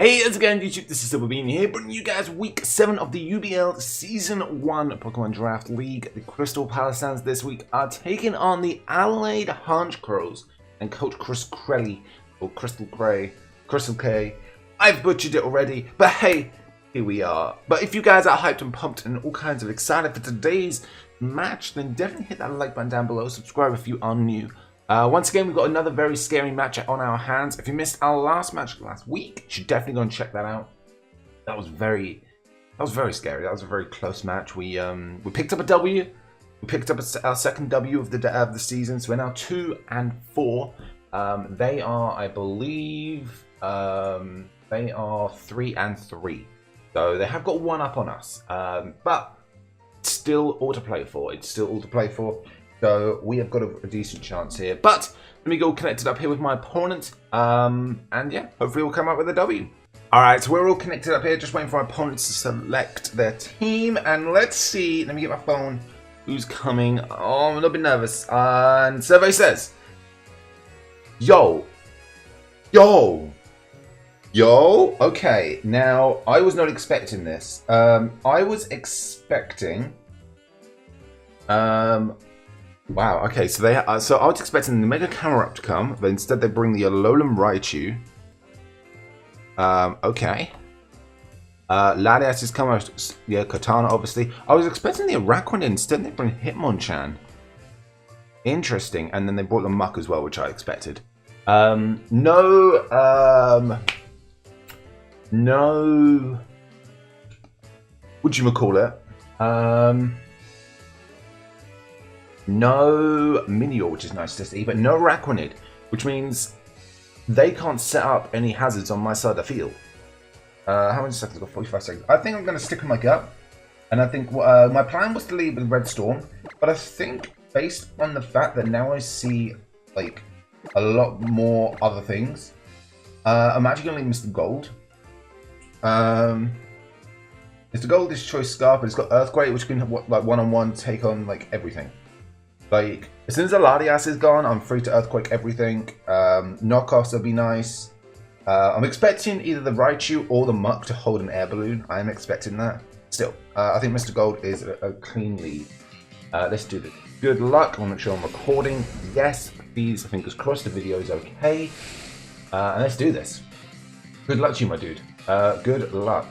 Hey, how's it going, YouTube? This is SilverBeanie here, bringing you guys week 7 of the UBL Season 1 Pokemon Draft League. The Crystal Palossans this week are taking on the Adelaide Honchkrows and Coach KreselleKey, or KreselleKey. I've butchered it already, but hey, here we are. But if you guys are hyped and pumped and all kinds of excited for today's match, then definitely hit that like button down below. Subscribe if you are new. Once again, we've got another very scary match on our hands. If you missed our last match last week, you should definitely go and check that out. That was very scary. That was a very close match. We picked up a W. We picked up our second W of the season. So we're now 2-4. They are, I believe, they are 3-3. So they have got one up on us. But it's still all to play for. It's still all to play for. So we have got a decent chance here. But let me go connected up here with my opponent. And yeah, hopefully we'll come up with a W. Alright, so we're all connected up here, just waiting for our opponents to select their team. And let's see, let me get my phone, who's coming. Oh, I'm a little bit nervous. And survey says, Yo. Okay, now I was not expecting this. I was expecting... Wow, okay, so so I was expecting the Mega Camerupt to come, but instead they bring the Alolan Raichu. Okay. Latias is coming, yeah, Katana, obviously. I was expecting the Araquanid, instead they bring Hitmonchan. Interesting, and then they brought the Muck as well, which I expected. No, whatchamacallit? No Minior, which is nice to see, but no Araquanid, which means they can't set up any hazards on my side of the field. How many seconds? I've got 45 seconds. I think I'm going to stick with my gut, and I think my plan was to lead with Red Storm, but I think based on the fact that now I see like a lot more other things, I'm actually going to leave Mr. Gold. Mr. Gold is Choice Scarf, but it's got Earthquake, which can like one-on-one take on like everything. Like, as soon as the Latias is gone, I'm free to Earthquake everything. Knockoffs would be nice. I'm expecting either the Raichu or the Muck to hold an air balloon. I am expecting that. Still, I think Mr. Gold is a clean lead. Let's do this. Good luck. I want to make sure I'm recording. Yes, please, fingers crossed the video is okay. And let's do this. Good luck to you, my dude. Good luck.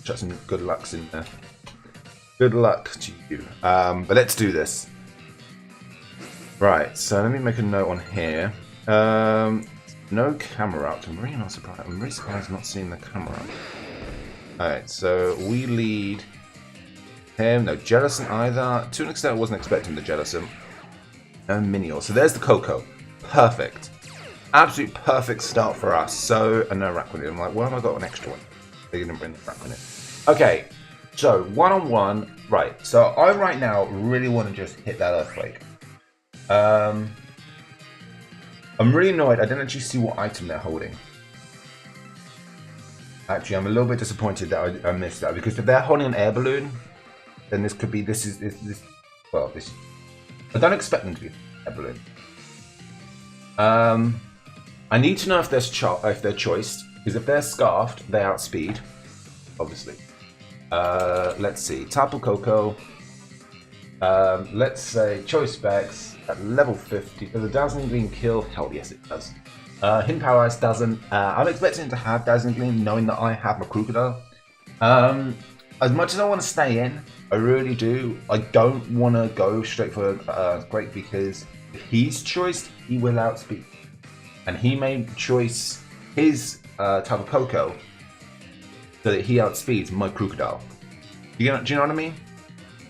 Chuck some good lucks in there. Good luck to you. But let's do this. Right, so let me make a note on here. No Camerupt. I'm really not surprised. I'm really surprised not seeing the Camerupt. Alright, so we lead him. No Jellicent either. To an extent, I wasn't expecting the Jellicent. And Minior. So there's the Coco. Perfect. Absolute perfect start for us. So, and no Araquanid. I'm like, why have I got an extra one? They didn't bring the Araquanid. Okay, so one-on-one. Right, so I right now really want to just hit that Earthquake. I'm really annoyed. I didn't actually see what item they're holding. Actually, I'm a little bit disappointed that I missed that, because if they're holding an air balloon, then this could be this. I don't expect them to be an air balloon. I need to know if they're choiced, because if they're scarfed, they outspeed, obviously. Let's see, Tapu Koko. Let's say Choice Specs at level 50. Does a Dazzling Gleam kill? Hell yes, it does. Hidden Power Ice doesn't. I'm expecting to have Dazzling Gleam, knowing that I have my Crocodile. As much as I want to stay in, I really do. I don't want to go straight for Earthquake, because if he's choiced, he will outspeed. And he may choice his Tapu Koko so that he outspeeds my Crocodile. Do you know what I mean?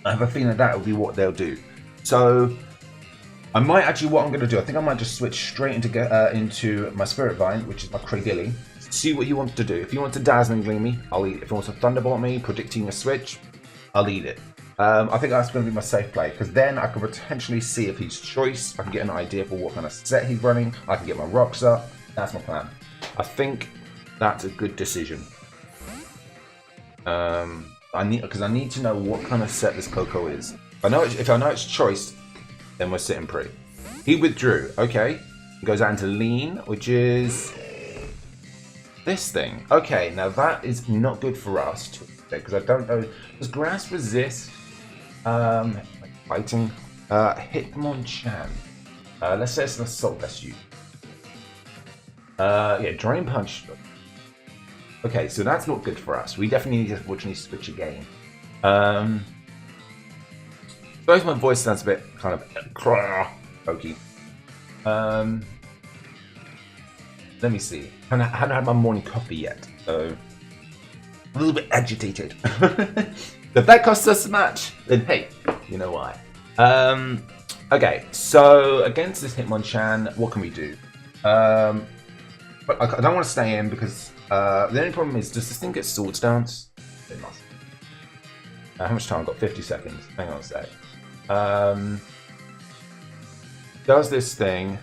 I have a feeling that will be what they'll do. So I might actually, what I'm going to do, I think I might just switch straight into my Spirit Vine, which is my Cradilly. See what he wants to do. If he wants to Dazzling Gleam me, I'll eat it. If he wants to Thunderbolt me, predicting a switch, I'll eat it. I think that's going to be my safe play, because then I can potentially see if he's choice. I can get an idea for what kind of set he's running. I can get my rocks up. That's my plan. I think that's a good decision. Because I need to know what kind of set this Coco is. If I know it's choiced, then we're sitting pretty. He withdrew. Okay. He goes out into lean, which is this thing. Okay, now that is not good for us because I don't know. Does grass resist like fighting? Hitmonchan. Let's say it's an assault. That's you. Yeah, drain punch. Okay, so that's not good for us. We definitely need to unfortunately switch again. Both my voice sounds a bit kind of croaky. Let me see. I haven't had my morning coffee yet, so a little bit agitated. If that costs us a match, then hey, you know why. Okay, so against this Hitmonchan, what can we do? But I don't want to stay in because the only problem is, does this thing get Swords Dance? It must. How much time? I've got 50 seconds. Hang on a sec. Does this thing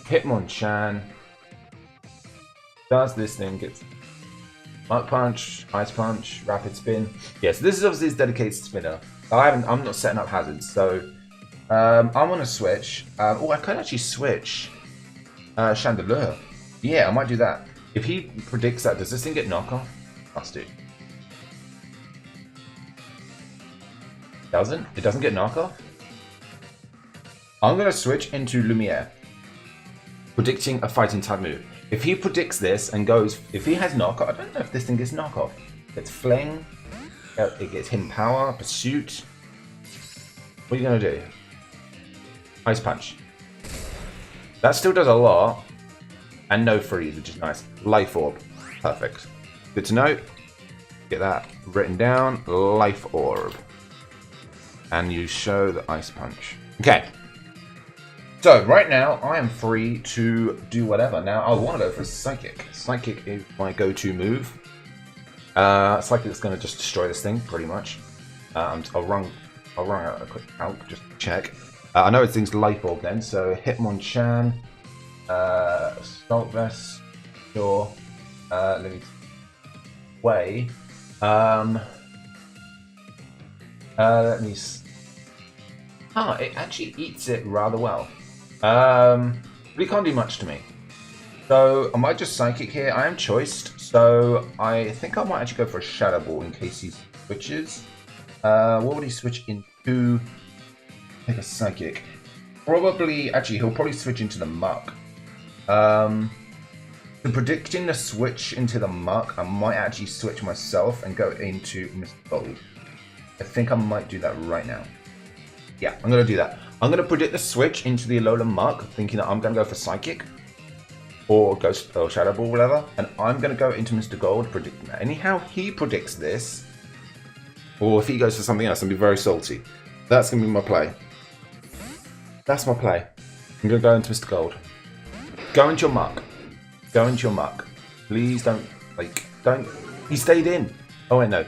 Hitmonchan? Does this thing get Mach Punch, Ice Punch, Rapid Spin? Yes, this is obviously his dedicated spinner. I'm not setting up hazards, so I'm gonna switch. Oh, I could actually switch Chandelure. Yeah, I might do that. If he predicts that, does this thing get knockoff? Must do. Doesn't? It doesn't get knockoff? I'm gonna switch into Lumiere, predicting a fighting type move. If he predicts this and goes, if he has knockoff, I don't know if this thing gets knockoff. It's Fling, it gets Hidden Power, Pursuit. What are you gonna do? Ice Punch. That still does a lot. And no freeze, which is nice. Life Orb. Perfect. Good to know. Get that written down. Life Orb. And you show the Ice Punch. Okay. So, right now, I am free to do whatever. Now, I want to go for Psychic. Psychic is my go-to move. Psychic is going to just destroy this thing, pretty much. I'll run a quick out, just to check. I know it's thing's Life Orb then, so Hitmonchan, Assault Vest, sure. Let me weigh. Let me. It actually eats it rather well. But it can't do much to me. So I might just Psychic here. I am choiced, so I think I might actually go for a Shadow Ball in case he switches. What would he switch into? Take a Psychic. Probably, actually, he'll probably switch into the Muck. Predicting the switch into the Muck, I might actually switch myself and go into Mr. Gold. I think I might do that right now. Yeah, I'm going to do that. I'm going to predict the switch into the Alola Muck, thinking that I'm going to go for Psychic. Or Ghost or Shadow Ball, whatever. And I'm going to go into Mr. Gold, predicting that. Anyhow, he predicts this. Or if he goes for something else, I'll be very salty. That's going to be my play. That's my play. I'm going to go into Mr. Gold. Go into your Muck. Go into your Muck. Please don't, don't. He stayed in. Oh, wait, no.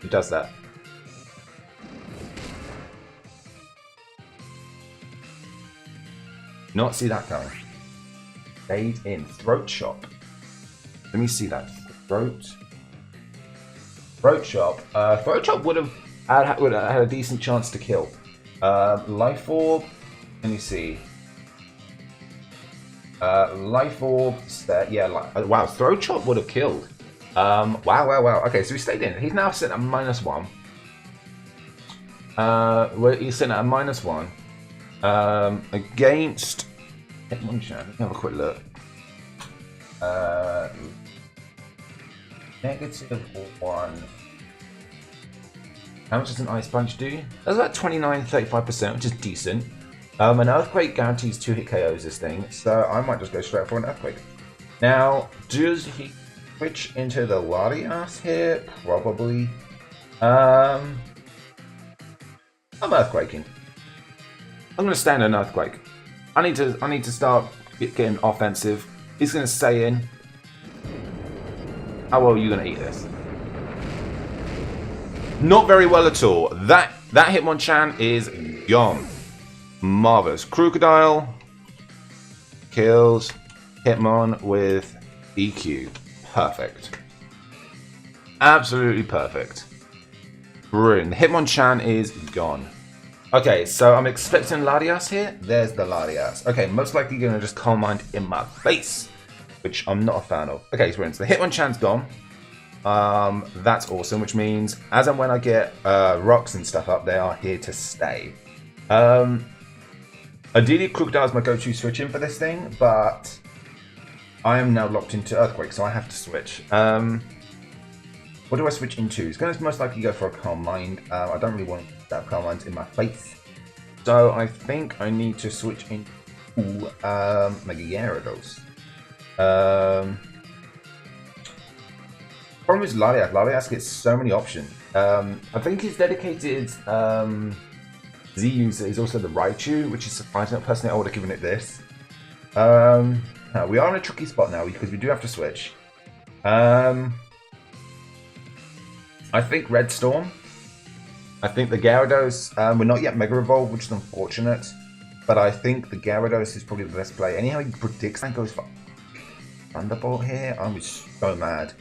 He does that. Not see that coming. Stayed in. Throat Chop. Let me see that. Throat Chop. Throat Chop would have had a decent chance to kill. Life Orb. Let me see. Life Orb. Yeah. Wow. Throat Chop would have killed. Wow. Okay, so he stayed in. He's now sitting at -1. He's sitting at -1. Against Hitmonchan. Let me have a quick look. -1. How much does an Ice Punch do? That's about 29-35%, which is decent. An Earthquake guarantees 2 hit KOs this thing, so I might just go straight for an Earthquake. Now, does he switch into the Latias here? Probably. I'm Earthquaking. I'm going to stand an Earthquake. I need to start getting offensive. He's going to stay in. How well are you going to eat this? Not very well at all. That Hitmonchan is gone. Marvelous. Crocodile kills Hitmon with EQ. Perfect. Absolutely perfect. Brilliant. Hitmonchan is gone. Okay, so I'm expecting Latias here. There's the Latias. Okay, most likely going to just Calm Mind in my face. which I'm not a fan of. Okay, so the Hitmonchan's gone. That's awesome, which means as and when I get rocks and stuff up, they are here to stay. Ideally, Crocodile is my go-to switch in for this thing, but I am now locked into Earthquake, so I have to switch. What do I switch into? It's going to most likely go for a Calm Mind. I don't really want to have Calm Minds in my face, so I think I need to switch into Mega Gyarados. Problem is Latias. Latias gets so many options. I think his dedicated Z user is also the Raichu, which is surprising. Personally, I would have given it this. We are in a tricky spot now because we do have to switch. I think Red Storm. I think the Gyarados, we're not yet Mega Evolved, which is unfortunate. But I think the Gyarados is probably the best play. Anyhow, he predicts that goes for Thunderbolt here. I'm so mad.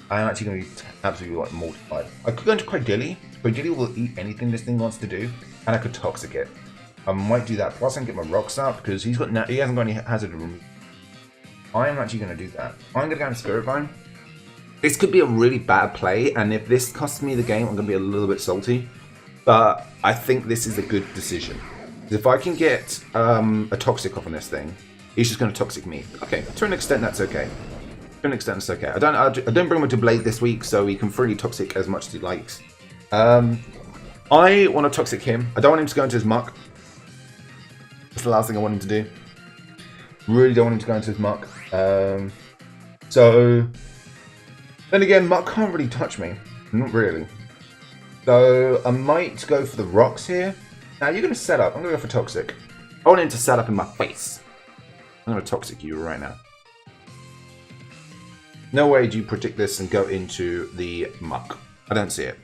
I'm actually going to be absolutely like mortified. I could go into Cradilly. Cradilly will eat anything this thing wants to do, and I could Toxic it. I might do that. Plus, I can get my rocks up because he hasn't got any hazard to remove. I am actually going to do that. I'm going to go into Spirit Vine. This could be a really bad play, and if this costs me the game, I'm going to be a little bit salty. But I think this is a good decision. If I can get a Toxic off on this thing, he's just going to Toxic me. Okay, to an extent, that's okay. To an extent, it's okay. I don't bring him to Blade this week, so he can freely Toxic as much as he likes. I want to Toxic him. I don't want him to go into his Muck. That's the last thing I want him to do. Really don't want him to go into his Muck. So... Then again, Muck can't really touch me. Not really. So I might go for the rocks here. Now you're going to set up. I'm going to go for Toxic. I want him to set up in my face. I'm going to Toxic you right now. No way do you predict this and go into the Muck. I don't see it.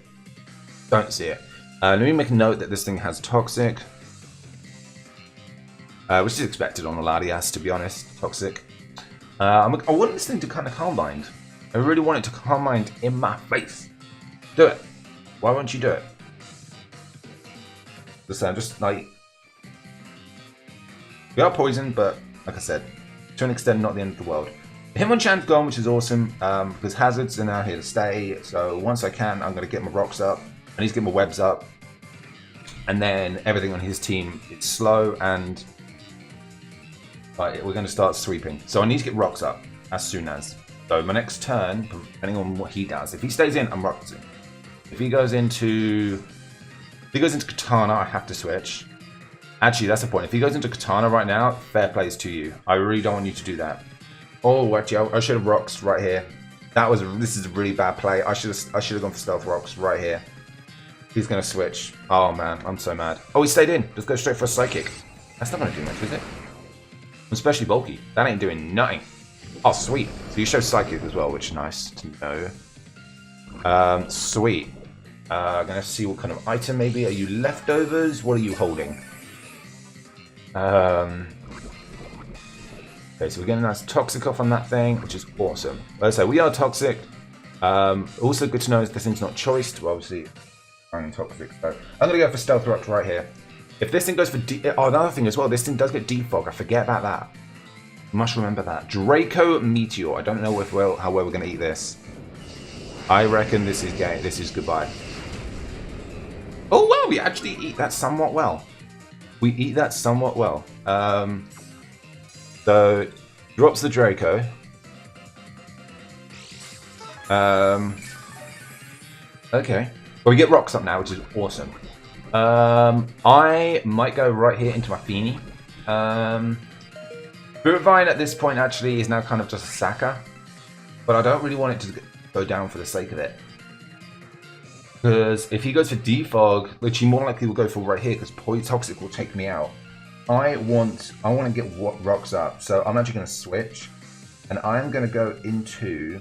Don't see it. Let me make a note that this thing has Toxic. Which is expected on a Latias, to be honest. Toxic. I want this thing to kind of Calm Mind. I really want it to Calm Mind in my face. Do it. Why won't you do it? Just like... We are poisoned, but like I said, to an extent, not the end of the world. Hitmonchan's gone, which is awesome, because hazards are now here to stay. So once I can, I'm going to get my rocks up. I need to get my webs up. And then everything on his team is slow, and right, we're going to start sweeping. So I need to get rocks up as soon as. So my next turn, depending on what he does, if he stays in, I'm Roxing. If he goes into Katana, I have to switch. Actually, that's the point. If he goes into Katana right now, fair plays to you. I really don't want you to do that. Oh, actually, I should have rocks right here. This is a really bad play. I should have gone for Stealth Rocks right here. He's gonna switch. Oh man, I'm so mad. Oh, he stayed in. Just go straight for a Psychic. That's not gonna do much, is it? Especially bulky. That ain't doing nothing. Oh, sweet. So you show Psychic as well, which is nice to know. Sweet. Gonna see what kind of item maybe. Are you leftovers? What are you holding? Okay, so we're getting a nice Toxic off on that thing, which is awesome. Let's say we are Toxic. Also good to know is this thing's not choiced. Well, obviously, I'm Toxic. So I'm gonna go for Stealth Rock right here. If this thing goes for another thing as well, this thing does get Defog. I forget about that. Must remember that. Draco Meteor. I don't know how well we're going to eat this. I reckon this is game. This is goodbye. Oh wow, we actually eat that somewhat well. We eat that somewhat well. So drops the Draco. Okay. Well, we get rocks up now, which is awesome. I might go right here into my Feeny. Spirit Vine at this point actually is now kind of just a Saka, but I don't really want it to go down for the sake of it. Because if he goes for Defog, which he more likely will go for right here, because Toxic will take me out. I want to get rocks up, so I'm actually going to switch, and I'm going to go into.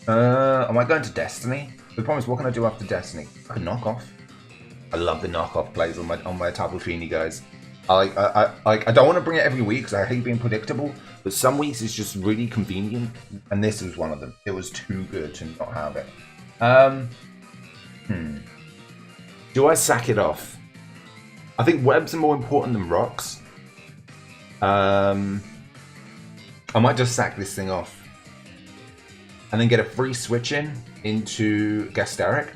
I might go into Destiny. The problem is, what can I do after Destiny? I can knock off. I love the knockoff plays on my Tapu Fini, guys. I don't want to bring it every week because I hate being predictable, but some weeks it's just really convenient, and this was one of them. It was too good to not have it. Do I sack it off? I think webs are more important than rocks. I might just sack this thing off. And then get a free switch in into Gasteric.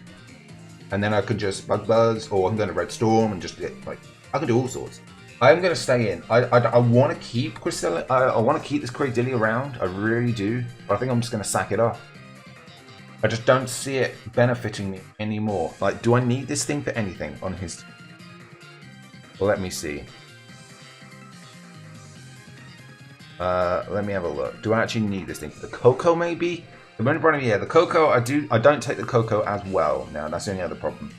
And then I could just Bug Buzz, or I can go to Red Storm and just get, like, I can do all sorts. I'm going to stay in. I want to keep Crystal. I want to keep this Cradilly around. I really do. But I think I'm just going to sack it off. I just don't see it benefiting me anymore. Like, do I need this thing for anything on his... Well, let me see. Let me have a look. Do I actually need this thing? The Coco, maybe? Yeah, the Coco, I don't take the Coco as well. Now, that's the only other problem.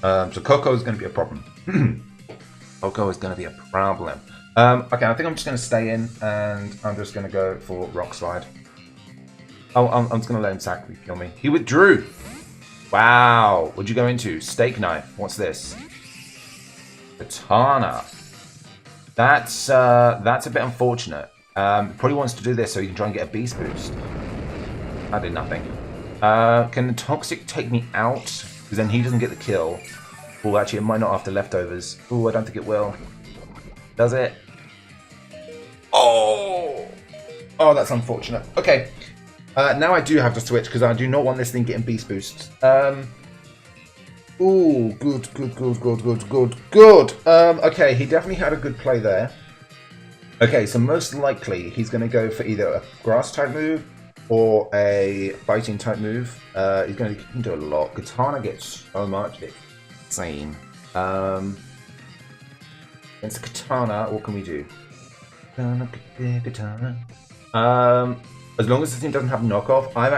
So Coco is going to be a problem. Coco is going to be a problem. Okay, I think I'm just going to stay in, and I'm just going to go for Rock Slide. Oh, I'm just going to let him sacrificially kill me. He withdrew! Wow! What'd you go into? Steak Knife. What's this? Katana. That's a bit unfortunate. Probably wants to do this so he can try and get a beast boost. I did nothing. Can the Toxic take me out? Because then he doesn't get the kill. Oh, actually, it might not after leftovers. Oh, I don't think it will. Does it? Oh! Oh, that's unfortunate. Okay. Now I do have to switch because I do not want this thing getting beast boosts. Ooh, good. Okay, he definitely had a good play there. Okay, so most likely he's going to go for either a grass type move or a fighting type move. He can do a lot. Katana gets so much. It's insane. Against the Katana, what can we do? Katana. As long as the team doesn't have knockoff, I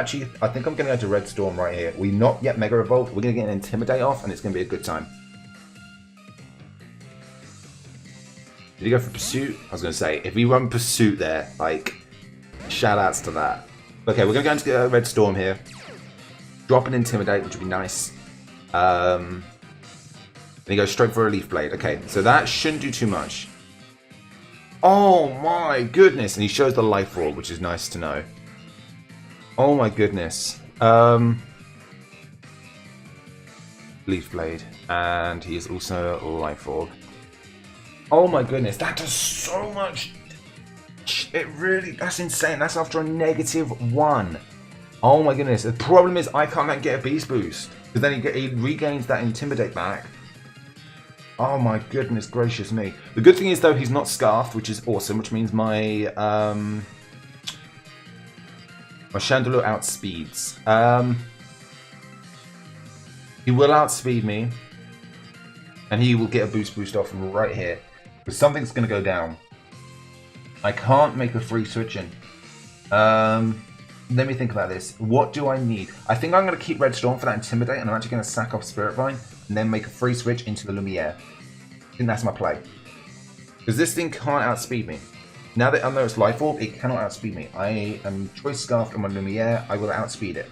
think I'm going to go to Red Storm right here. We're not yet Mega Evolved. We're going to get an Intimidate off, and it's going to be a good time. Did he go for Pursuit? I was going to say, if we run Pursuit there, like, shout-outs to that. Okay, we're going to go into Red Storm here. Drop an Intimidate, which would be nice. And he goes straight for a Leaf Blade. Okay, so that shouldn't do too much. Oh my goodness! And he shows the Life Orb, which is nice to know. Oh my goodness. Leaf Blade. And he is also Life Orb. Oh my goodness, that does so much. That's insane. That's after a -1. Oh my goodness. The problem is I can't get a Beast Boost. Because then he regains that Intimidate back. Oh my goodness gracious me. The good thing is though he's not Scarfed, which is awesome, which means my Chandelure outspeeds. He will outspeed me. And he will get a boost off from right here. Because something's going to go down. I can't make a free switch in. Let me think about this. What do I need? I think I'm going to keep Red Storm for that Intimidate, and I'm actually going to sack off Spirit Vine, and then make a free switch into the Lumiere. I think that's my play. Because this thing can't outspeed me. Now that I know it's Life Orb, it cannot outspeed me. I am Choice Scarfed on my Lumiere, I will outspeed it.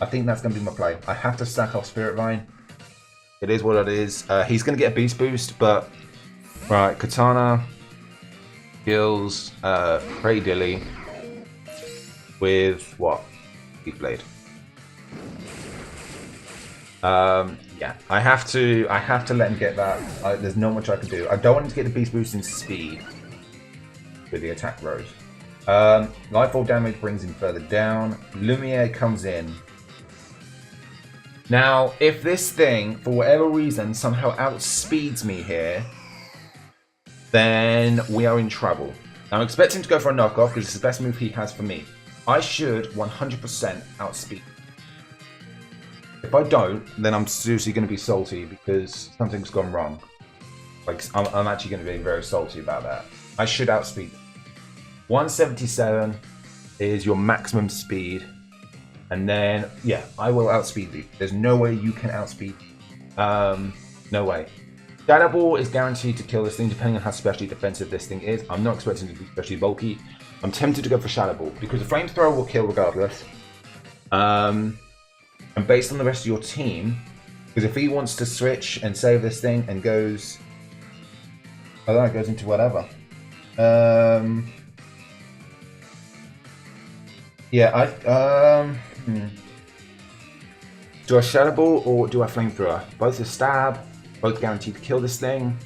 I think that's going to be my play. I have to sack off Spirit Vine. It is what it is. He's going to get a Beast Boost, but... Right, Katana kills Cradilly with what? Leaf Blade. Yeah, I have to let him get that. There's not much I can do. I don't want him to get the Beast Boost in speed with the attack road. Lightfall damage brings him further down. Lumiere comes in. Now, if this thing, for whatever reason, somehow outspeeds me here, then we are in trouble. I'm expecting to go for a knockoff because it's the best move he has for me. I should 100% outspeed. If I don't, then I'm seriously going to be salty because something's gone wrong. Like, I'm actually going to be very salty about that. I should outspeed. 177 is your maximum speed. And then, yeah, I will outspeed you. There's no way you can outspeed. No way. Shadow Ball is guaranteed to kill this thing depending on how specially defensive this thing is. I'm not expecting it to be especially bulky. I'm tempted to go for Shadow Ball because the Flamethrower will kill regardless. And based on the rest of your team, because if he wants to switch and save this thing and goes... I don't know, goes into whatever. Yeah, Do I Shadow Ball or do I Flamethrower? Both a stab, both guaranteed to kill this thing.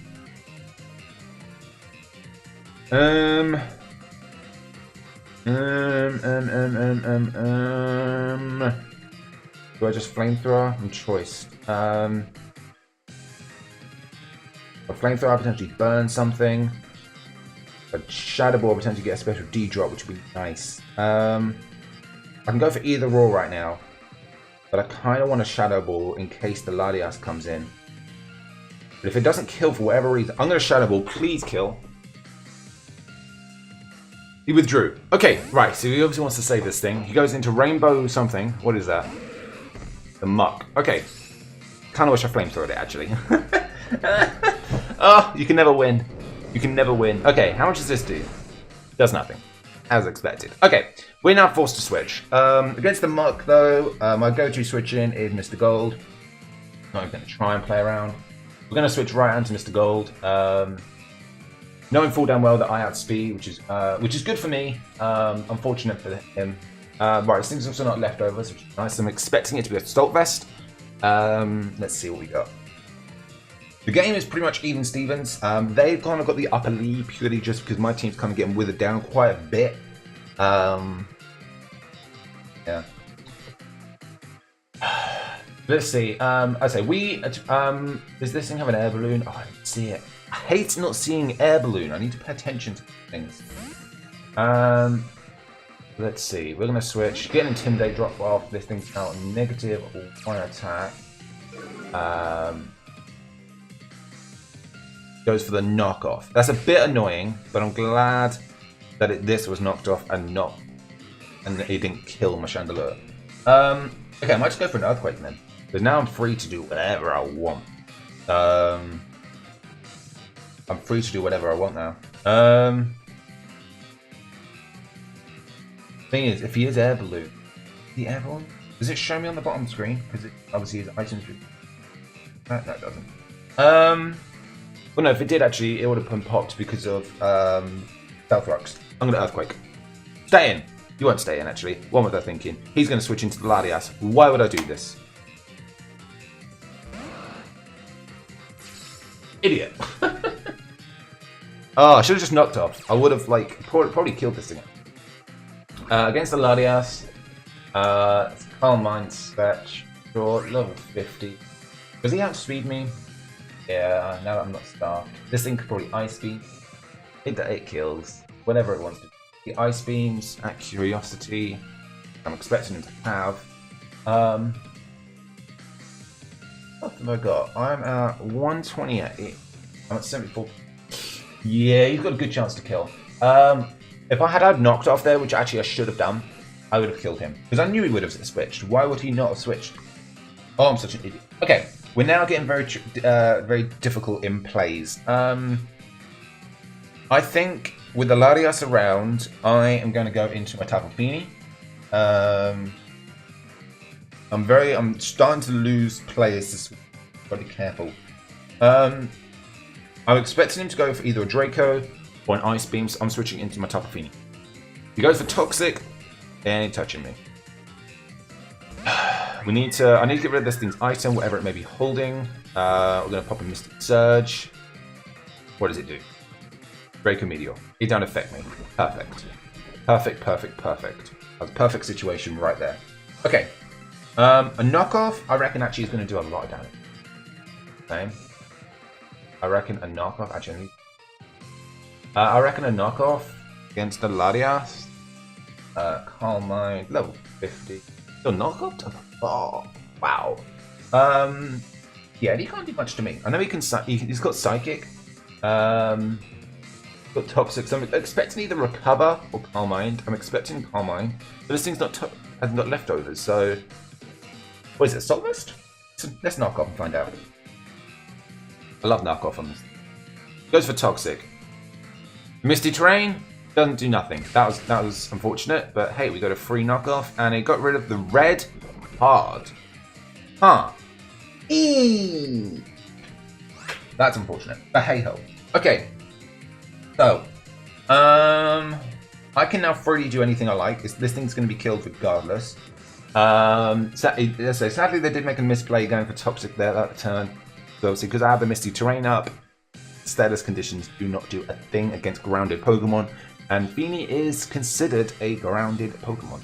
Do I just flamethrower? I'm choice. A flamethrower potentially burn something. A shadow ball potentially get a special D drop, which would be nice. I can go for either or right now, but I kind of want a shadow ball in case the Latias comes in. But if it doesn't kill for whatever reason, I'm going to shadow ball. Please kill. He withdrew. Okay, right. So he obviously wants to save this thing. He goes into rainbow something. What is that? The muck. Okay. Kind of wish I flamethrowed it actually. Oh, you can never win. You can never win. Okay, how much does this do? Does nothing. As expected. Okay, we're now forced to switch. Against the muck though, my go-to switch in is Mr. Gold. I'm going to try and play around. We're going to switch right onto Mr. Gold. Knowing full damn well that I outspeed, which is good for me. Unfortunate for him. Right, this thing's also not leftovers, which is nice. I'm expecting it to be a Stolt Vest. Let's see what we got. The game is pretty much even Stevens. They've kind of got the upper lead purely just because my team's kind of getting withered down quite a bit. Yeah. Let's see. I say does this thing have an air balloon? Oh, I didn't see it. I hate not seeing air balloon. I need to pay attention to things. Let's see. We're gonna switch. Get an intimidate drop off. This thing's out negative or one attack. Goes for the knockoff. That's a bit annoying, but I'm glad that this was knocked off and it didn't kill my chandelier. Okay, I might just go for an earthquake then, because now I'm free to do whatever I want. I'm free to do whatever I want now. Thing is, if he is air balloon, the air balloon, does it show me on the bottom screen? Because it obviously is items. No, it doesn't. Well, no, if it did actually, it would have been popped because of Stealth Rocks. I'm going to Earthquake. Stay in. You won't stay in, actually. What was I thinking? He's going to switch into the Latias. Why would I do this? Idiot. Oh, I should have just knocked off. I would have, like, probably killed this thing. Against the Latias, Calm Mind Fetch, short, level 50. Does he outspeed me? Yeah, now that I'm not starved. This thing could probably Ice Beam. It kills. Whatever it wants to do. The Ice Beams at Curiosity. I'm expecting him to have. What have I got? I'm at 128. I'm at 74. Yeah, he's got a good chance to kill. If I had knocked off there, which actually I should have done, I would have killed him. Because I knew he would have switched. Why would he not have switched? Oh, I'm such an idiot. Okay, we're now getting very difficult in plays. I think with the Latias around, I am going to go into my Tapu Fini. I'm starting to lose players this week. Gotta be careful. I'm expecting him to go for either a Draco or an Ice Beam, so I'm switching into my Tapu Fini. He goes for Toxic, and he's touching me. I need to get rid of this thing's item, whatever it may be holding. We're going to pop a Mystic Surge. What does it do? Draco Meteor. It don't affect me. Perfect. Perfect, perfect, perfect. That's a perfect situation right there. Okay. A knockoff, I reckon actually is going to do a lot of damage. Okay. I reckon a knockoff, actually. I reckon a knockoff against the Latias. Calm Mind, level 50. So knockoff? Oh, wow. Yeah, he can't do much to me. I know he can. He's got Psychic. Got Toxic. So I'm expecting either Recover or Calm Mind. I'm expecting Calm Mind, but this thing's hasn't got leftovers. So, what is it? Salt Mist? So let's knock off and find out. I love knockoff on this. Goes for Toxic. Misty Terrain doesn't do nothing. That was unfortunate, but hey, we got a free knockoff, and it got rid of the red hard. Huh. Eee. That's unfortunate. But hey ho. Okay. So, I can now freely do anything I like. This thing's going to be killed regardless. Sadly, they did make a misplay going for Toxic there that turn. So obviously, because I have the Misty Terrain up, status conditions do not do a thing against grounded Pokemon. And Beanie is considered a grounded Pokemon,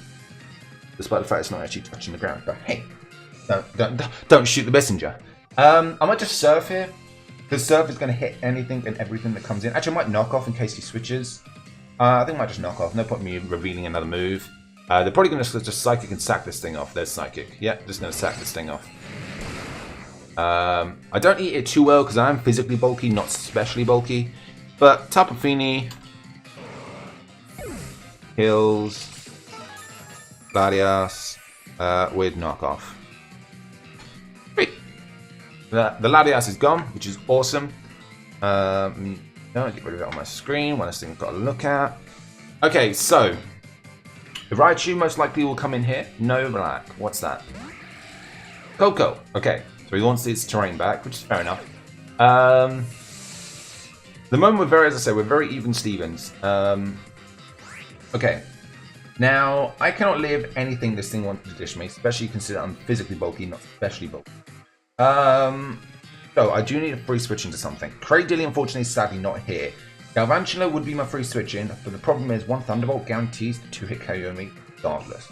despite the fact it's not actually touching the ground. But hey, don't shoot the messenger. I might just Surf here. The Surf is going to hit anything and everything that comes in. Actually, I might Knock Off in case he switches. I think I might just Knock Off. No point in me revealing another move. They're probably going to just Psychic and sack this thing off. There's Psychic. Yeah, just going to sack this thing off. I don't eat it too well because I am physically bulky, not especially bulky. But Tapu Fini kills Latias with Knockoff. Great. The Latias is gone, which is awesome. No, get rid of it on my screen. One last thing I've got to look at. Okay, so the Raichu most likely will come in here. No black. What's that? Coco. Okay, so he wants its terrain back, which is fair enough. The moment we're very, as I said, we're very even Stevens. Okay. Now, I cannot live anything this thing wants to dish me, especially considering I'm physically bulky, not especially bulky. So, I do need a free switch into something. Cradilly, unfortunately, is sadly not here. Galvantula would be my free switch in, but the problem is one Thunderbolt guarantees to 2-hit KO me regardless.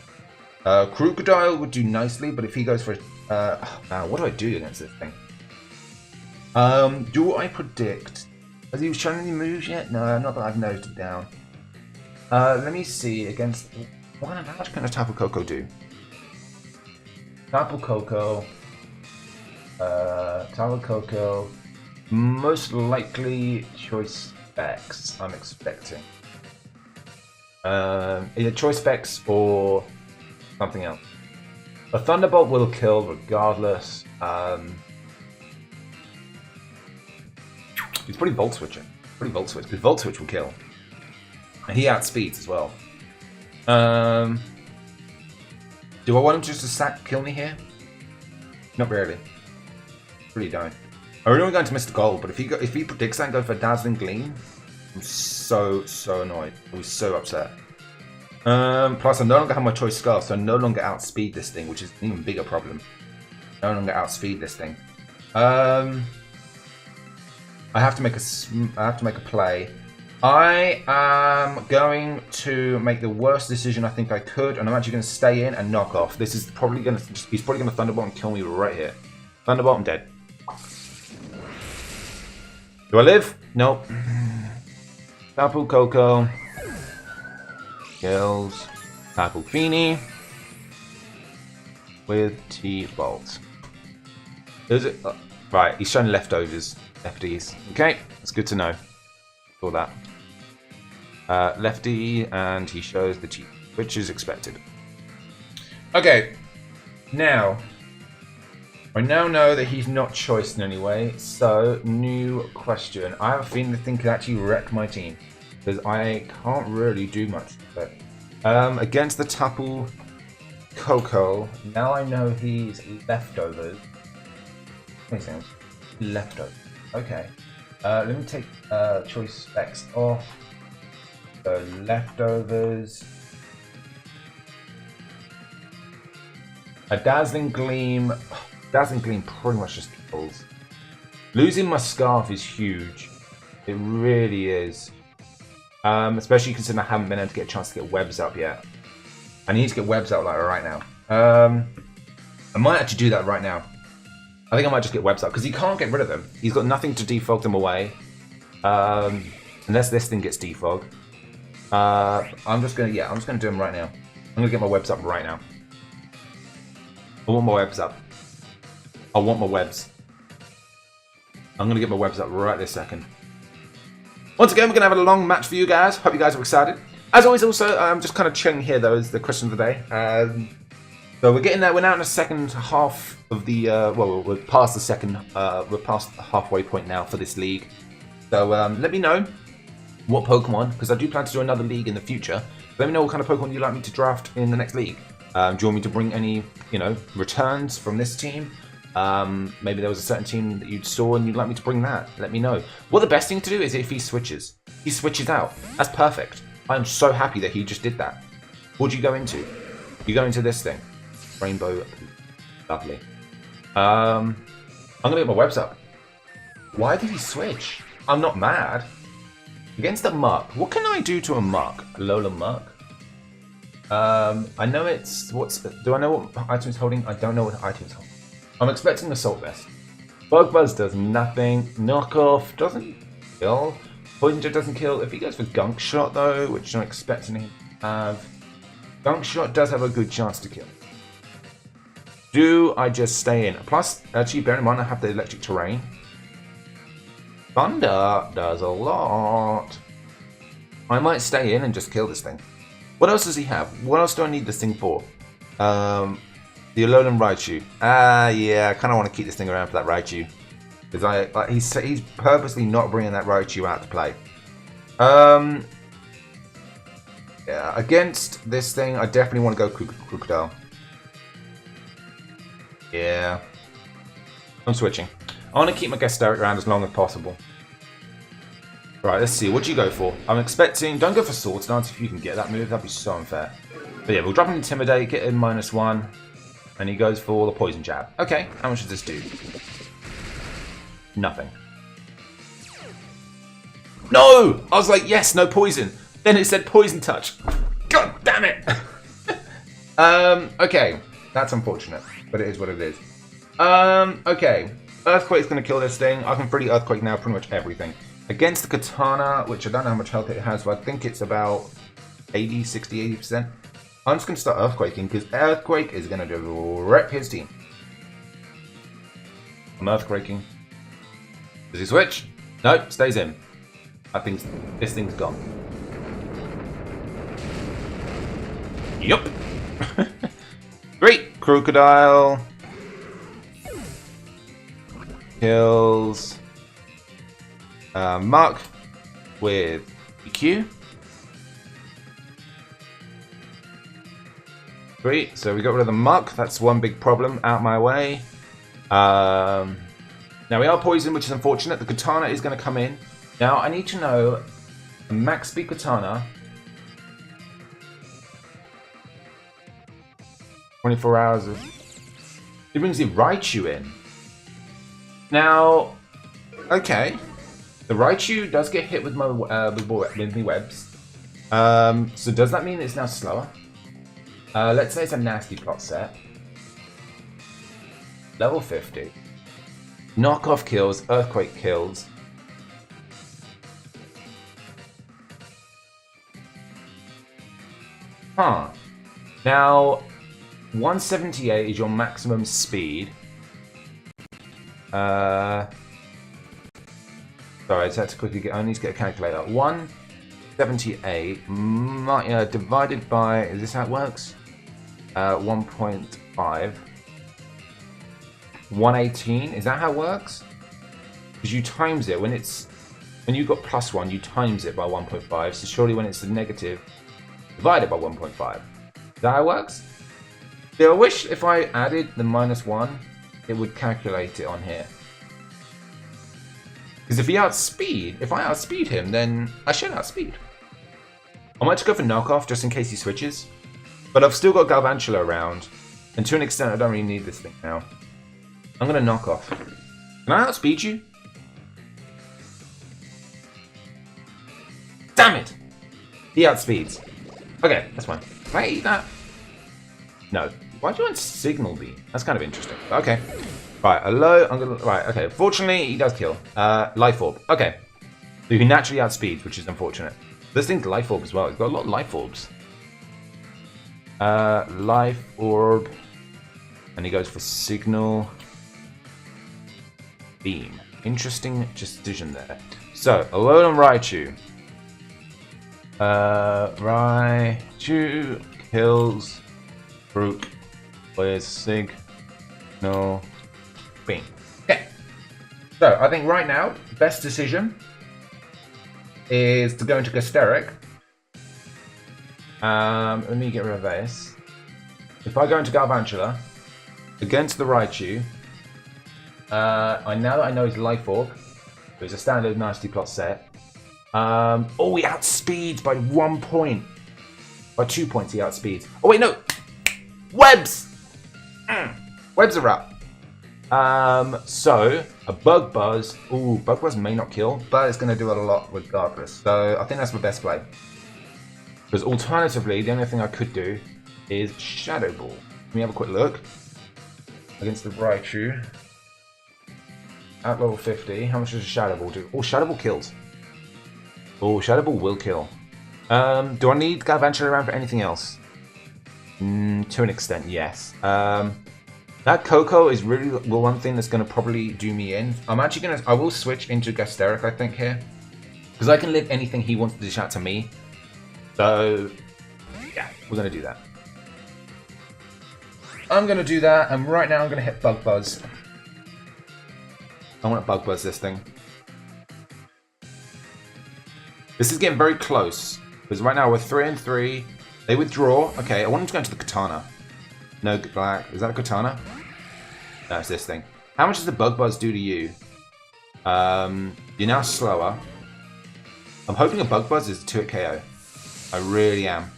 Crocodile would do nicely, but if he goes for what do I do against this thing? Do I predict? Has he shown any moves yet? No, not that I've noted down. Let me see against. How much can a Tapu Koko do? Tapu Koko. Tapu Koko. Most likely Choice Specs, I'm expecting. Either Choice Specs or something else. A Thunderbolt will kill regardless. He's pretty Volt Switching. Pretty Volt Switch, because Volt Switch will kill. And he outspeeds as well. Do I want him just to kill me here? Not really. Really don't. I really want to go into Mr. Gold, but if he predicts that and goes for Dazzling Gleam, I'm so annoyed. I'll be so upset. Plus, I no longer have my Choice Scarf, so I no longer outspeed this thing, which is an even bigger problem. No longer outspeed this thing. I have to make a play. I am going to make the worst decision I think I could, and I'm actually going to stay in and Knock Off. This is probably going to. He's probably going to Thunderbolt and kill me right here. Thunderbolt, I'm dead. Do I live? Nope. Tapu Koko kills Tapu Fini with T-Bolt. Is it? Right, he's showing leftovers. FDs. Okay, that's good to know. Saw that. Lefty, and he shows the T, which is expected. Okay, now I now know that he's not choiced in any way. So, new question. I have a feeling the thing could actually wreck my team because I can't really do much with it. Against the Tapu Koko, now I know he's leftovers. Anything else? Leftovers. Okay, let me take Choice Specs off. So leftovers. A Dazzling Gleam. Dazzling Gleam pretty much just kills. Losing my Scarf is huge. It really is. Especially considering I haven't been able to get a chance to get webs up yet. I need to get webs up like right now. I might actually do that right now. I think I might just get webs up because he can't get rid of them. He's got nothing to defog them away, unless this thing gets defogged. I'm just gonna do them right now. I'm gonna get my webs up right now. I want my webs up. I want my webs. I'm gonna get my webs up right this second. Once again, we're gonna have a long match for you guys. Hope you guys are excited. As always, also, I'm just kind of chilling here though. Is the question of the day. So we're getting there. We're now in the second half of the. Well, we're past the second. We're past the halfway point now for this league. So let me know what Pokemon, because I do plan to do another league in the future. Let me know what kind of Pokemon you'd like me to draft in the next league. Do you want me to bring any, returns from this team? Maybe there was a certain team that you saw and you'd like me to bring that. Let me know. Well, the best thing to do is if he switches. He switches out. That's perfect. I'm so happy that he just did that. What do you go into? You go into this thing. Rainbow. Lovely. I'm gonna get my webs up. Why did he switch? I'm not mad. Against a Muck. What can I do to a Muck? A Lola Muck? I know it's... Do I know what item it's holding? I don't know what item it's holding. I'm expecting Assault Vest. Bug Buzz does nothing. Knockoff doesn't kill. Poison Jet doesn't kill. If he goes for Gunk Shot though, which I'm expecting him to have, Gunk Shot does have a good chance to kill. Do I just stay in? Plus, actually, bear in mind I have the Electric Terrain. Thunder does a lot. I might stay in and just kill this thing. What else does he have? What else do I need this thing for? The Alolan Raichu. Yeah, I kind of want to keep this thing around for that Raichu. Because he's purposely not bringing that Raichu out to play. Yeah, against this thing, I definitely want to go Crocodile. Yeah. I'm switching. I want to keep my Gastaric around as long as possible. Right, let's see. What do you go for? I'm expecting... Don't go for Sword Stance if you can get that move. That'd be so unfair. But yeah, we'll drop him Intimidate, get him -1. And he goes for the Poison Jab. Okay, how much does this do? Nothing. No! I was like, yes, no poison. Then it said Poison Touch. God damn it! Okay. That's unfortunate. But it is what it is. Okay. Earthquake's going to kill this thing. I can freely Earthquake now pretty much everything. Against the Katana, which I don't know how much health it has, but I think it's about 80, 60, 80%. I'm just going to start Earthquaking, because Earthquake is going to wreck his team. I'm Earthquaking. Does he switch? Nope, stays in. I think this thing's gone. Yup. Great. Crocodile. Kills Mark with EQ. Great, so we got rid of the Muck. That's one big problem out my way. Now we are poisoned, which is unfortunate. The Katana is going to come in. Now I need to know a max speed Katana. 24 hours of... It brings the Raichu in. Now, okay. The Raichu does get hit with my webs. So does that mean it's now slower? Let's say it's a nasty plot set. Level 50. Knockoff kills, Earthquake kills. Huh. Now, 178 is your maximum speed. Sorry, I just had to quickly get. I need to get a calculator. 178 divided by. Is this how it works? 1.5. 118. Is that how it works? Because you times it when you got +1, you times it by 1.5. So surely when it's the negative, divided by 1.5. Is that how it works? Yeah, I wish if I added the -1, it would calculate it on here. Because if I outspeed him, then I should outspeed. I might just go for Knockoff just in case he switches. But I've still got Galvantula around. And to an extent, I don't really need this thing now. I'm going to Knockoff. Can I outspeed you? Damn it! He outspeeds. Okay, that's fine. Can I eat that? No. Why do you want Signal Beam? That's kind of interesting. Okay. Right, right, okay. Fortunately, he does kill. Life Orb. Okay. So you can naturally outspeed, which is unfortunate. This thing's Life Orb as well. It's got a lot of Life Orbs. Life Orb. And he goes for Signal Beam. Interesting decision there. So, Alolan Raichu. Raichu kills Brook with Signal Beam. Okay. So, I think right now, best decision is to go into Gastaric. Let me get rid of this. If I go into Galvantula against the Raichu, now that I know his Life Orb, so it's a standard Nasty Plot set. Oh, he outspeeds by 1 point. By 2 points he outspeeds. Oh wait, no! Webs! Webs are up. So a Bug Buzz. Ooh, Bug Buzz may not kill, but it's going to do a lot regardless. So I think that's my best play. Because alternatively, the only thing I could do is Shadow Ball. Let me have a quick look. Against the Raichu. At level 50, how much does Shadow Ball do? Oh, Shadow Ball kills. Oh, Shadow Ball will kill. Do I need Galvantula around for anything else? To an extent, yes. That Coco is really the one thing that's going to probably do me in. I will switch into Gasteric, I think, here. Because I can live anything he wants to dish out to me. So, yeah, we're going to do that. I'm going to do that, and right now I'm going to hit Bug Buzz. I want to Bug Buzz this thing. This is getting very close. Because right now we're 3 and 3. They withdraw. Okay, I want him to go into the Katana. No black. Is that a Katana? No, it's this thing. How much does the Bug Buzz do to you? You're now slower. I'm hoping a Bug Buzz is a 2-hit KO. I really am.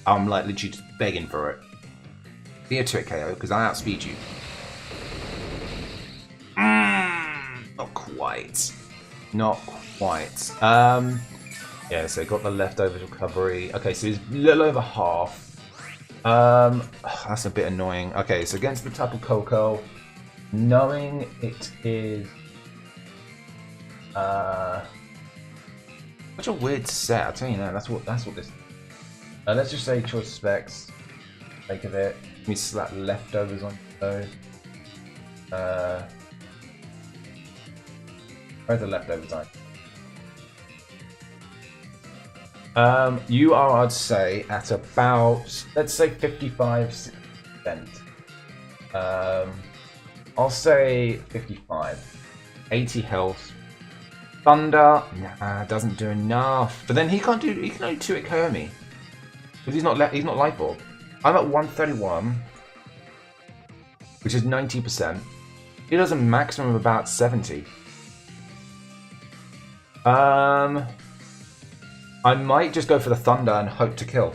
I'm like literally just begging for it. Be a 2-hit KO because I outspeed you. Not quite. Not quite. Yeah, so got the leftovers recovery. Okay, so he's a little over half. That's a bit annoying. Okay, so against the Tapu Koko, knowing it is such a weird set. I'll tell you now. That's what this is. Let's just say choice specs. Take of it. Let me slap leftovers on those. Where's the leftovers on? You are, I'd say, at about, let's say 55%. I'll say 55. 80 health. Thunder, nah, doesn't do enough. But then he can only 2-hit KO me. Because he's not Life Orb. I'm at 131, which is 90%. He does a maximum of about 70. I might just go for the Thunder and hope to kill.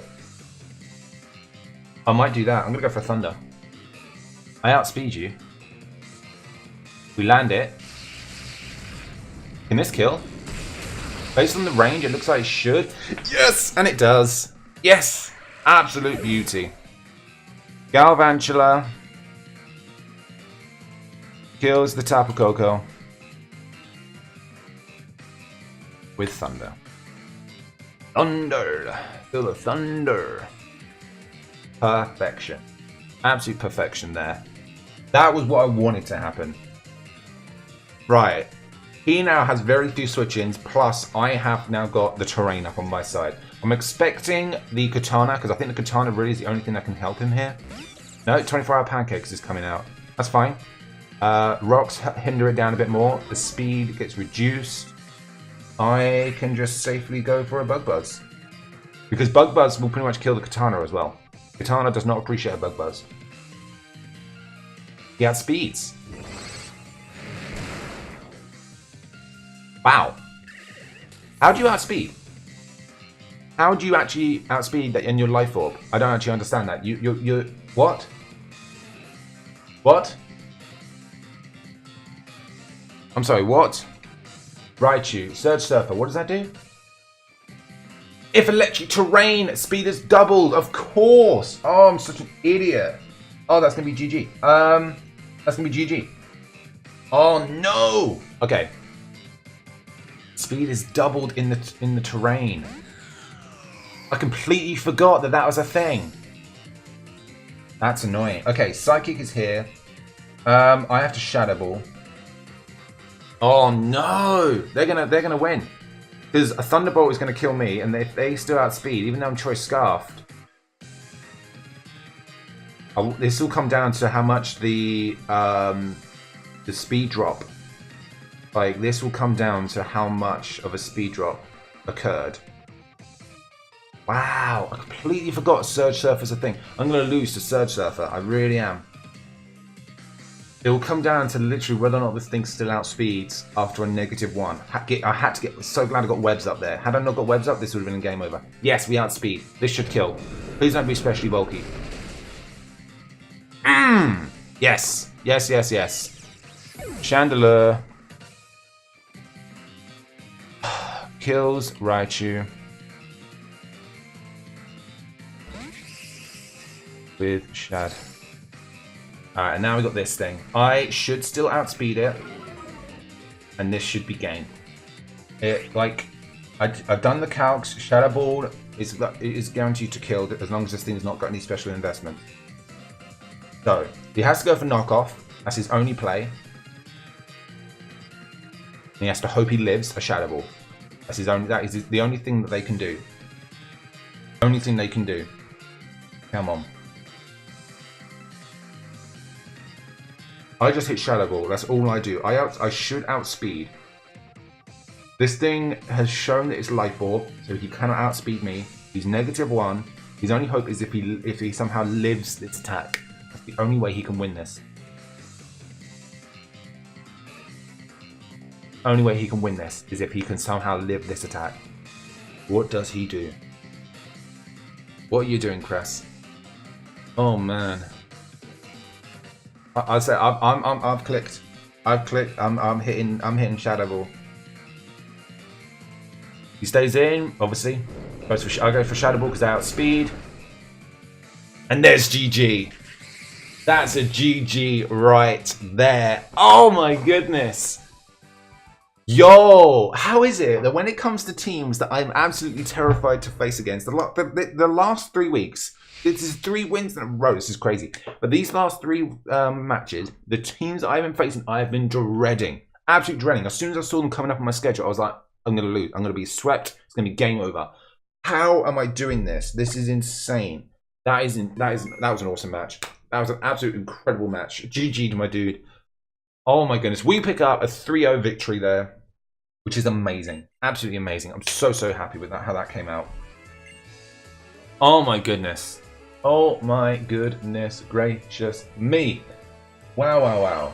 I might do that. I'm going to go for Thunder. I outspeed you. We land it. Can this kill? Based on the range, it looks like it should. Yes! And it does. Yes! Absolute beauty. Galvantula kills the Tapu Koko with Thunder. Thunder! Feel the thunder. Perfection. Absolute perfection there. That was what I wanted to happen. Right. He now has very few switch-ins, plus I have now got the terrain up on my side. I'm expecting the Katana, because I think the Katana really is the only thing that can help him here. No, 24-hour Pancakes is coming out. That's fine. Rocks hinder it down a bit more. The speed gets reduced. I can just safely go for a Bug Buzz. Because Bug Buzz will pretty much kill the Katana as well. Katana does not appreciate a Bug Buzz. He outspeeds. Wow. How do you outspeed? How do you actually outspeed that in your Life Orb? I don't actually understand that. You what? What? I'm sorry, what? Raichu, Surge Surfer, what does that do? If electric terrain speed is doubled, of course! Oh, I'm such an idiot. Oh, that's gonna be GG. That's gonna be GG. Oh no! Okay. Speed is doubled in the terrain. I completely forgot that was a thing. That's annoying. Okay, Psychic is here. I have to Shadow Ball. Oh no! They're gonna win. Because a Thunderbolt is gonna kill me, and if they still outspeed, even though I'm Choice Scarfed, this will come down to how much the speed drop. Like, this will come down to how much of a speed drop occurred. Wow, I completely forgot Surge Surfer's a thing. I'm going to lose to Surge Surfer, I really am. It will come down to literally whether or not this thing still outspeeds after a -1. I had to get, so glad I got webs up there. Had I not got webs up, this would have been a game over. Yes, we outspeed. This should kill. Please don't be especially bulky. Yes, yes, yes, yes. Chandelier. Kills Raichu. With Shad. Alright, and now we got this thing. I should still outspeed it. And this should be game. I've done the calcs. Shadow Ball is guaranteed to kill as long as this thing's not got any special investment. So, he has to go for knockoff. That's his only play. And he has to hope he lives a Shadow Ball. That is the only thing that they can do. Only thing they can do. Come on. I just hit Shadow Ball. That's all I do. I should outspeed. This thing has shown that it's Life Orb, so he cannot outspeed me. He's -1. His only hope is if he somehow lives this attack. That's the only way he can win this. Only way he can win this is if he can somehow live this attack. What does he do? What are you doing, Cress? Oh man. I say I've clicked. I'm hitting Shadow Ball. He stays in, obviously. I go for Shadow Ball because I outspeed. And there's GG. That's a GG right there. Oh my goodness. Yo, how is it that when it comes to teams that I'm absolutely terrified to face against, the last 3 weeks, this is 3 wins in a row, this is crazy. But these last 3 matches, the teams that I've been facing, I've been dreading. Absolutely dreading. As soon as I saw them coming up on my schedule, I was like, I'm going to lose. I'm going to be swept. It's going to be game over. How am I doing this? This is insane. That was an awesome match. That was an absolute incredible match. GG to my dude. Oh my goodness. We pick up a 3-0 victory there, which is amazing. Absolutely amazing. I'm so happy with that, how that came out. Oh my goodness. Oh my goodness gracious me. Wow.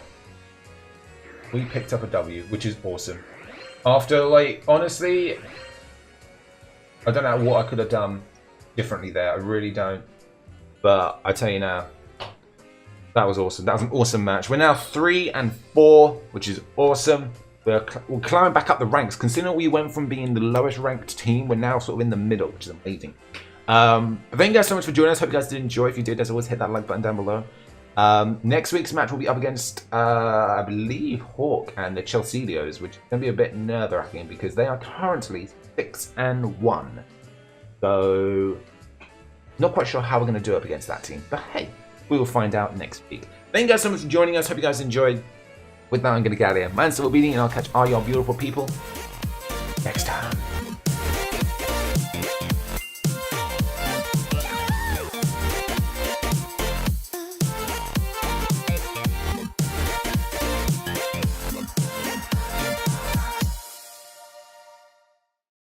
We picked up a W, which is awesome. After, like, honestly, I don't know what I could have done differently there. I really don't. But I tell you now, that was awesome. That was an awesome match. We're now 3-4, which is awesome. We're climbing back up the ranks. Considering we went from being the lowest ranked team, we're now sort of in the middle, which is amazing. Thank you guys so much for joining us. Hope you guys did enjoy. If you did, as always, hit that like button down below. Next week's match will be up against, I believe, Hawk and the Chelselios, which is going to be a bit nerve-wracking because they are currently 6-1. So, not quite sure how we're going to do up against that team. But hey, we will find out next week. Thank you guys so much for joining us. Hope you guys enjoyed. With that, I'm going to get out of here. My name's SilverBeanie, and I'll catch all y'all beautiful people next time.